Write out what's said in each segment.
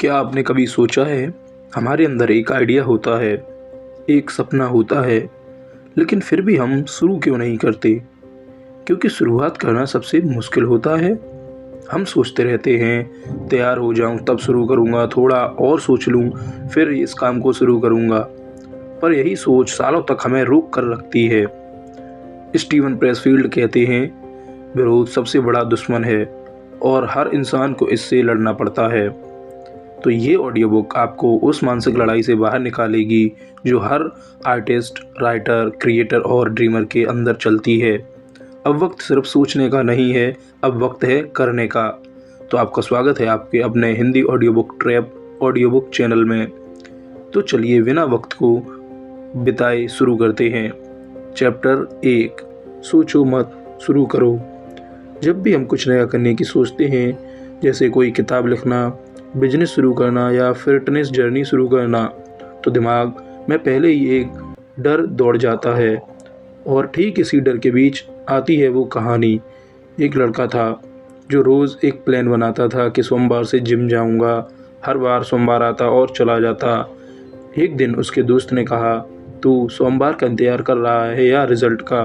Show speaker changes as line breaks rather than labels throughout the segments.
क्या आपने कभी सोचा है, हमारे अंदर एक आइडिया होता है, एक सपना होता है, लेकिन फिर भी हम शुरू क्यों नहीं करते? क्योंकि शुरुआत करना सबसे मुश्किल होता है। हम सोचते रहते हैं, तैयार हो जाऊं तब शुरू करूंगा, थोड़ा और सोच लूं, फिर इस काम को शुरू करूंगा। पर यही सोच सालों तक हमें रोक कर रखती है। स्टीवन प्रेसफील्ड कहते हैं, विरोध सबसे बड़ा दुश्मन है और हर इंसान को इससे लड़ना पड़ता है। तो ये ऑडियो बुक आपको उस मानसिक लड़ाई से बाहर निकालेगी जो हर आर्टिस्ट, राइटर, क्रिएटर और ड्रीमर के अंदर चलती है। अब वक्त सिर्फ सोचने का नहीं है, अब वक्त है करने का। तो आपका स्वागत है आपके अपने Hindi audio book trap audio book channel में। तो चलिए बिना वक्त को बिताए शुरू करते हैं। चैप्टर 1, सोचो मत, शुरू करो। जब भी हम कुछ नया करने की सोचते हैं, जैसे कोई किताब लिखना, बिजनेस शुरू करना या फिटनेस जर्नी शुरू करना, तो दिमाग में पहले ही एक डर दौड़ जाता है। और ठीक इसी डर के बीच आती है वो कहानी। एक लड़का था जो रोज़ एक प्लान बनाता था कि सोमवार से जिम जाऊंगा। हर बार सोमवार आता और चला जाता। एक दिन उसके दोस्त ने कहा, तू सोमवार का इंतज़ार कर रहा है या रिज़ल्ट का?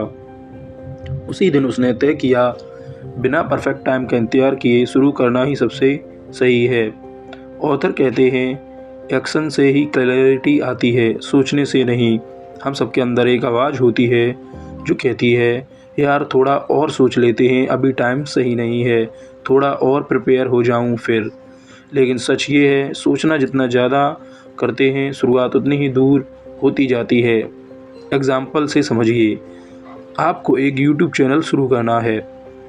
उसी दिन उसने तय किया, बिना परफेक्ट टाइम का इंतज़ार किए शुरू करना ही सबसे सही है। ऑथर कहते हैं, एक्शन से ही क्लैरिटी आती है, सोचने से नहीं। हम सबके अंदर एक आवाज़ होती है जो कहती है, यार थोड़ा और सोच लेते हैं, अभी टाइम सही नहीं है, थोड़ा और प्रिपेयर हो जाऊं फिर। लेकिन सच ये है, सोचना जितना ज़्यादा करते हैं, शुरुआत उतनी ही दूर होती जाती है। एग्ज़ाम्पल से समझिए, आपको एक यूट्यूब चैनल शुरू करना है,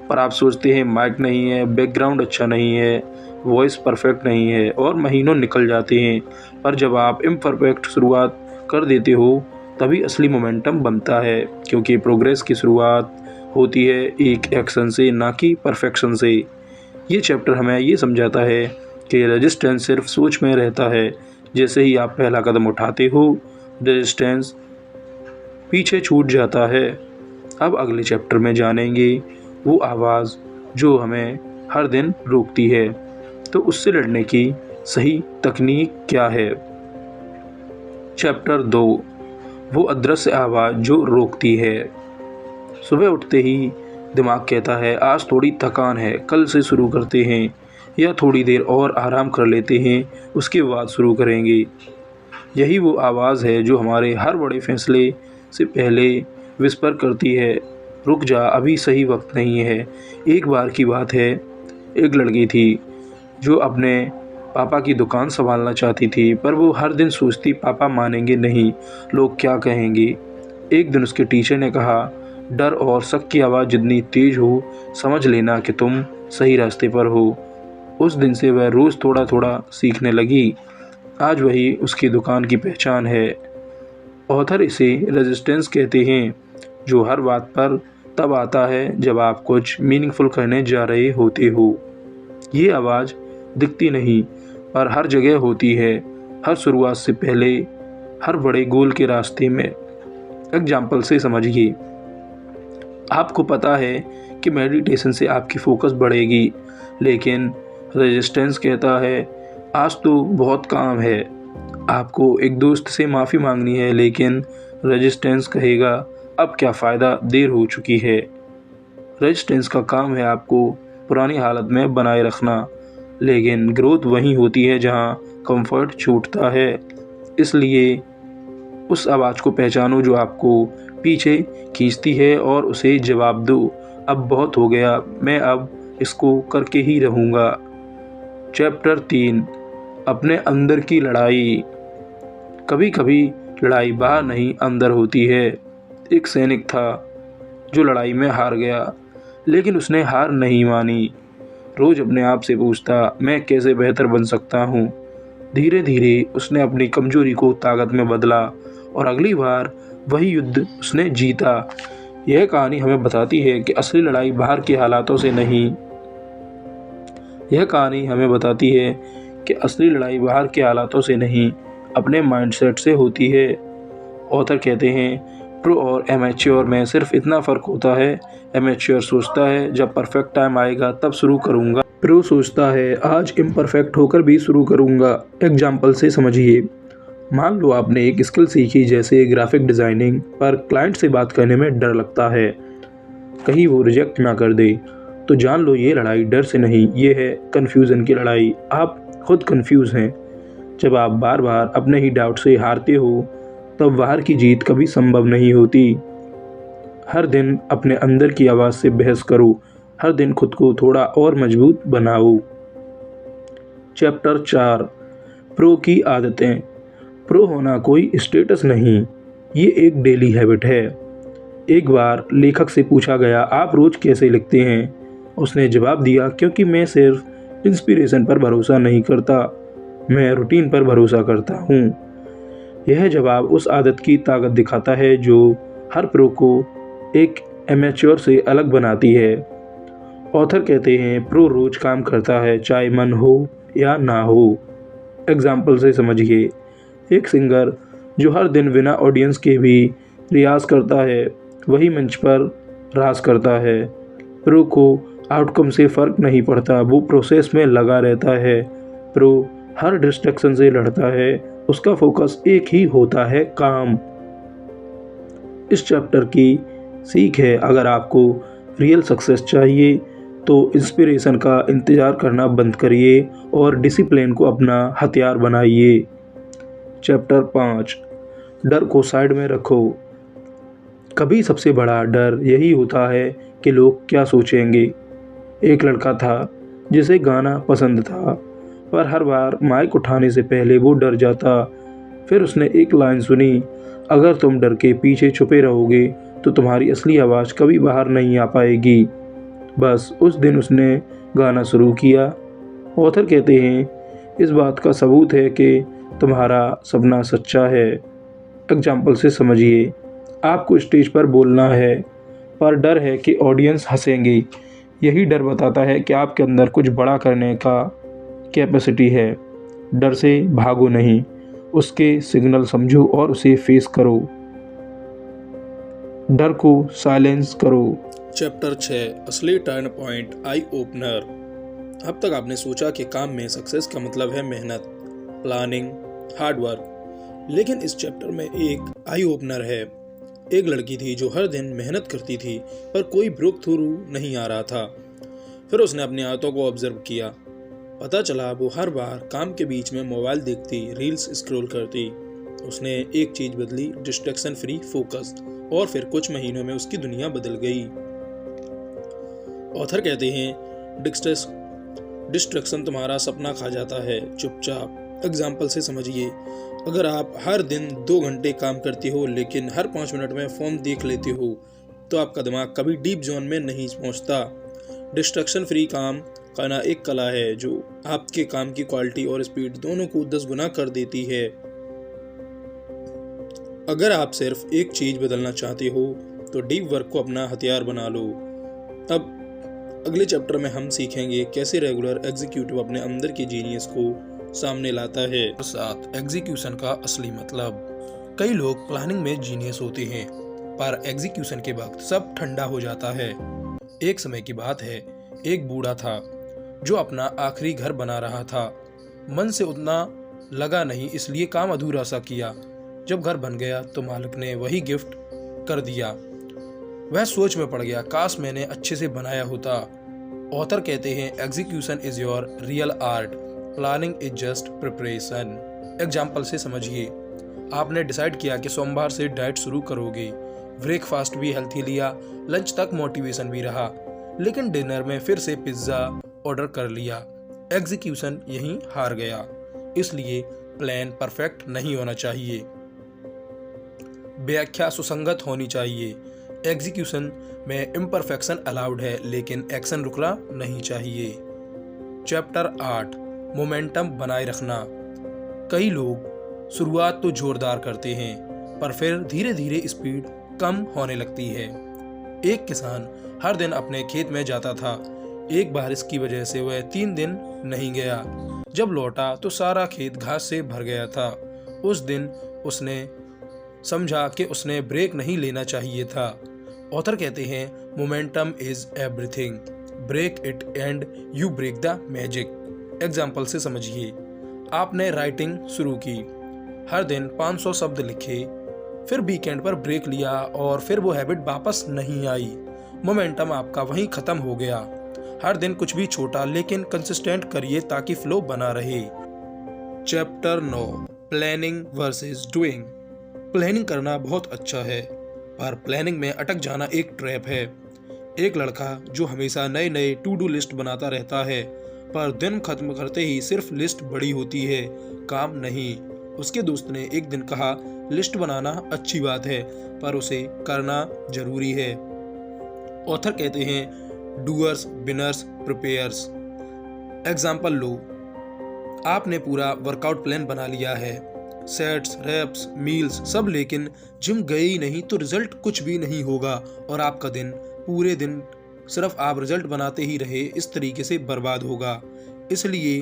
पर आप सोचते हैं माइक नहीं है, बैकग्राउंड अच्छा नहीं है, वॉइस परफेक्ट नहीं है और महीनों निकल जाते हैं। पर जब आप इम्परफेक्ट शुरुआत कर देते हो, तभी असली मोमेंटम बनता है। क्योंकि प्रोग्रेस की शुरुआत होती है एक एक्शन से, ना कि परफेक्शन से। ये चैप्टर हमें ये समझाता है कि रेजिस्टेंस सिर्फ सोच में रहता है। जैसे ही आप पहला कदम उठाते हो, रेजिस्टेंस पीछे छूट जाता है। अब अगले चैप्टर में जानेंगे वो आवाज़ जो हमें हर दिन रोकती है, तो उससे लड़ने की सही तकनीक क्या है। चैप्टर 2, वो अदृश्य आवाज़ जो रोकती है। सुबह उठते ही दिमाग कहता है, आज थोड़ी थकान है, कल से शुरू करते हैं, या थोड़ी देर और आराम कर लेते हैं, उसके बाद शुरू करेंगे। यही वो आवाज़ है जो हमारे हर बड़े फैसले से पहले विस्पर करती है, रुक जा, अभी सही वक्त नहीं है। एक बार की बात है, एक लड़की थी जो अपने पापा की दुकान संभालना चाहती थी, पर वो हर दिन सोचती, पापा मानेंगे नहीं, लोग क्या कहेंगे। एक दिन उसके टीचर ने कहा, डर और शक की आवाज़ जितनी तेज़ हो, समझ लेना कि तुम सही रास्ते पर हो। उस दिन से वह रोज़ थोड़ा थोड़ा सीखने लगी। आज वही उसकी दुकान की पहचान है। ऑथर इसे रेजिस्टेंस कहते हैं, जो हर बात पर तब आता है जब आप कुछ मीनिंगफुल करने जा रहे होते हो। ये आवाज़ दिखती नहीं, पर हर जगह होती है, हर शुरुआत से पहले, हर बड़े गोल के रास्ते में। एग्जाम्पल से समझिए, आपको पता है कि मेडिटेशन से आपकी फोकस बढ़ेगी, लेकिन रेजिस्टेंस कहता है, आज तो बहुत काम है। आपको एक दोस्त से माफ़ी मांगनी है, लेकिन रेजिस्टेंस कहेगा, अब क्या फ़ायदा, देर हो चुकी है। रेजिस्टेंस का काम है आपको पुरानी हालत में बनाए रखना, लेकिन ग्रोथ वहीं होती है जहां कंफर्ट छूटता है। इसलिए उस आवाज़ को पहचानो जो आपको पीछे खींचती है और उसे जवाब दो, अब बहुत हो गया, मैं अब इसको करके ही रहूँगा। चैप्टर 3, अपने अंदर की लड़ाई। कभी कभी लड़ाई बाहर नहीं, अंदर होती है। एक सैनिक था जो लड़ाई में हार गया, लेकिन उसने हार नहीं मानी। रोज़ अपने आप से पूछता, मैं कैसे बेहतर बन सकता हूँ। धीरे धीरे उसने अपनी कमजोरी को ताकत में बदला और अगली बार वही युद्ध उसने जीता। यह कहानी हमें बताती है कि असली लड़ाई बाहर के हालातों से नहीं, अपने माइंडसेट से होती है। ऑथर कहते हैं, प्रो और एमेच्योर में सिर्फ इतना फ़र्क होता है, एमेच्योर सोचता है जब परफेक्ट टाइम आएगा तब शुरू करूँगा, प्रो सोचता है आज इम्परफेक्ट होकर भी शुरू करूँगा। एग्जाम्पल से समझिए, मान लो आपने एक स्किल सीखी जैसे ग्राफिक डिज़ाइनिंग, पर क्लाइंट से बात करने में डर लगता है, कहीं वो रिजेक्ट ना कर दे। तो जान लो ये लड़ाई डर से नहीं, ये है कन्फ्यूज़न की लड़ाई। आप खुद कन्फ्यूज़ हैं। जब आप बार बार अपने ही डाउट से हारते हो तब बाहर की जीत कभी संभव नहीं होती। हर दिन अपने अंदर की आवाज़ से बहस करो, हर दिन खुद को थोड़ा और मजबूत बनाओ। चैप्टर 4, प्रो की आदतें। प्रो होना कोई स्टेटस नहीं, ये एक डेली हैबिट है। एक बार लेखक से पूछा गया, आप रोज़ कैसे लिखते हैं? उसने जवाब दिया, क्योंकि मैं सिर्फ इंस्पिरेशन पर भरोसा नहीं करता, मैं रूटीन पर भरोसा करता हूँ। यह जवाब उस आदत की ताकत दिखाता है जो हर प्रो को एक एमेच्योर से अलग बनाती है। ऑथर कहते हैं, प्रो रोज़ काम करता है चाहे मन हो या ना हो। एग्जाम्पल से समझिए, एक सिंगर जो हर दिन बिना ऑडियंस के भी रियाज करता है वही मंच पर राज करता है। प्रो को आउटकम से फ़र्क नहीं पड़ता, वो प्रोसेस में लगा रहता है। प्रो हर डिस्ट्रैक्शन से लड़ता है, उसका फोकस एक ही होता है, काम। इस चैप्टर की सीख है, अगर आपको रियल सक्सेस चाहिए तो इंस्पिरेशन का इंतज़ार करना बंद करिए और डिसिप्लिन को अपना हथियार बनाइए। चैप्टर 5, डर को साइड में रखो। कभी सबसे बड़ा डर यही होता है कि लोग क्या सोचेंगे। एक लड़का था जिसे गाना पसंद था, पर हर बार माइक उठाने से पहले वो डर जाता। फिर उसने एक लाइन सुनी, अगर तुम डर के पीछे छुपे रहोगे तो तुम्हारी असली आवाज़ कभी बाहर नहीं आ पाएगी। बस उस दिन उसने गाना शुरू किया। ऑथर कहते हैं, इस बात का सबूत है कि तुम्हारा सपना सच्चा है। एग्जाम्पल से समझिए, आपको स्टेज पर बोलना है पर डर है कि ऑडियंस हंसेंगे। यही डर बताता है कि आपके अंदर कुछ बड़ा करने का कैपेसिटी है। डर से भागो नहीं, उसके सिग्नल समझो और उसे फेस करो। डर को साइलेंस करो।
चैप्टर 6, असली टर्न पॉइंट, आई ओपनर। अब तक आपने सोचा कि काम में सक्सेस का मतलब है मेहनत, प्लानिंग, हार्ड वर्क, लेकिन इस चैप्टर में एक आई ओपनर है। एक लड़की थी जो हर दिन मेहनत करती थी पर कोई ब्रेक थ्रू नहीं आ रहा था। फिर उसने अपनी आदतों को ऑब्जर्व किया। पता चला वो हर बार काम के बीच में मोबाइल देखती, रील्स स्क्रॉल करती। उसने एक चीज बदली, डिस्ट्रैक्शन फ्री फोकस, और फिर कुछ महीनों में उसकी दुनिया बदल गई। ऑथर कहते हैं, डिस्ट्रैक्शन तुम्हारा सपना खा जाता है चुपचाप। एग्जाम्पल से समझिए, अगर आप हर दिन 2 घंटे काम करती हो लेकिन हर 5 मिनट में फ़ोन देख लेती हो तो आपका दिमाग कभी डीप जोन में नहीं पहुंचता। डिस्ट्रैक्शन फ्री काम करना एक कला है जो आपके काम की क्वालिटी और स्पीड दोनों को 10 गुना कर देती है। अगर आप सिर्फ एक चीज बदलना चाहते हो तो डीप वर्क को अपना हथियार बना लो। अब अगले चैप्टर में हम सीखेंगे कैसे रेगुलर एग्जीक्यूटिव अपने अंदर के जीनियस को सामने लाता है। साथ एग्जीक्यूशन का असली मतलब। कई लोग प्लानिंग में जीनियस होते हैं पर एग्जीक्यूशन के वक्त सब ठंडा हो जाता है। एक समय की बात है, एक बूढ़ा था जो अपना आखिरी घर बना रहा था। मन से उतना लगा नहीं, इसलिए काम अधूरा सा किया। जब घर बन गया तो मालिक ने वही गिफ्ट कर दिया। वह सोच में पड़ गया, काश मैंने अच्छे से बनाया होता। ऑथर कहते हैं, execution is your real art, planning is just preparation. Example से समझिए, आपने डिसाइड किया कि सोमवार से डाइट शुरू करोगे। ब्रेकफास्ट भी हेल्थी लिया, लंच तक मोटिवेशन भी रहा, लेकिन डिनर में फिर से पिज्ज़ा ऑर्डर कर लिया। एग्जीक्यूशन यहीं हार गया। इसलिए प्लान परफेक्ट नहीं होना चाहिए, व्याख्या सुसंगत होनी चाहिए। एग्जीक्यूशन में इम्परफेक्शन अलाउड है लेकिन एक्शन रुकना नहीं चाहिए। चैप्टर 8, मोमेंटम बनाए रखना। कई लोग शुरुआत तो जोरदार करते हैं पर फिर धीरे धीरे स्पीड कम होने लगती है। एक किसान हर दिन अपने खेत में जाता था। एक बारिश की वजह से वह 3 दिन नहीं गया। जब लौटा तो सारा खेत घास से भर गया था। उस दिन उसने समझा कि उसने ब्रेक नहीं लेना चाहिए था। ऑथर कहते हैं, momentum is everything. Break it and you break the magic. Example से समझिए, आपने राइटिंग शुरू की, हर दिन 500 शब्द लिखे, फिर वीकेंड पर ब्रेक लिया और फिर वो हैबिट वापस नहीं आई। मोमेंटम आपका वहीं खत्म हो गया। हर दिन कुछ भी छोटा लेकिन कंसिस्टेंट करिए ताकि फ्लो बना रहे। Chapter 9, planning versus doing. Planning करना बहुत अच्छा है, पर प्लानिंग में अटक जाना एक ट्रैप है। एक लड़का जो हमेशा नए नए टू डू लिस्ट बनाता रहता है, पर दिन खत्म करते ही सिर्फ लिस्ट बड़ी होती है, काम नहीं। उसके दोस्त ने एक दिन कहा, लिस्ट बनाना अच्छी बात है, पर उसे करना जरूरी है। ऑथर कहते हैं, डूअर्स विनर्स प्रिपेयर्स। एग्जाम्पल लो, आपने पूरा वर्कआउट प्लान बना लिया है, सेट्स, रेप्स, मील्स सब, लेकिन जिम गए ही नहीं तो रिजल्ट कुछ भी नहीं होगा और आपका दिन पूरे दिन सिर्फ आप रिजल्ट बनाते ही रहे, इस तरीके से बर्बाद होगा। इसलिए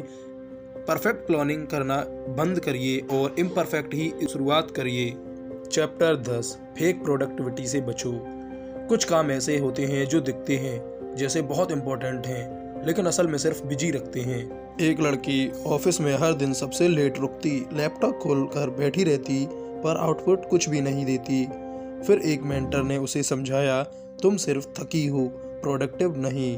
परफेक्ट प्लानिंग करना बंद करिए और इम्परफेक्ट ही शुरुआत करिए। चैप्टर 10, फेक प्रोडक्टिविटी से बचो। कुछ काम ऐसे होते हैं जो दिखते हैं जैसे बहुत इंपॉर्टेंट हैं, लेकिन असल में सिर्फ बिजी रखते हैं। एक लड़की ऑफिस में हर दिन सबसे लेट रुकती, लैपटॉप खोलकर बैठी रहती, पर आउटपुट कुछ भी नहीं देती। फिर एक मेंटर ने उसे समझाया, तुम सिर्फ थकी हो, प्रोडक्टिव नहीं।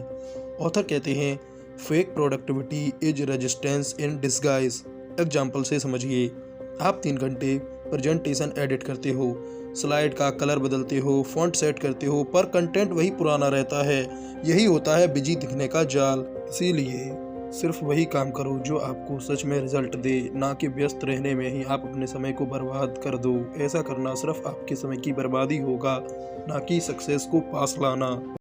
ऑथर कहते हैं, fake productivity is resistance in disguise. Example से समझिए, आप 3 घंटे प्रेजेंटेशन एडिट करते हो, स्लाइड का कलर बदलते हो, फॉन्ट सेट करते हो, पर कंटेंट वही पुराना रहता है। यही होता है बिजी दिखने का जाल। इसीलिए सिर्फ वही काम करो जो आपको सच में रिजल्ट दे, ना कि व्यस्त रहने में ही आप अपने समय को बर्बाद कर दो। ऐसा करना सिर्फ आपके समय की बर्बादी होगा, ना कि सक्सेस को पास लाना।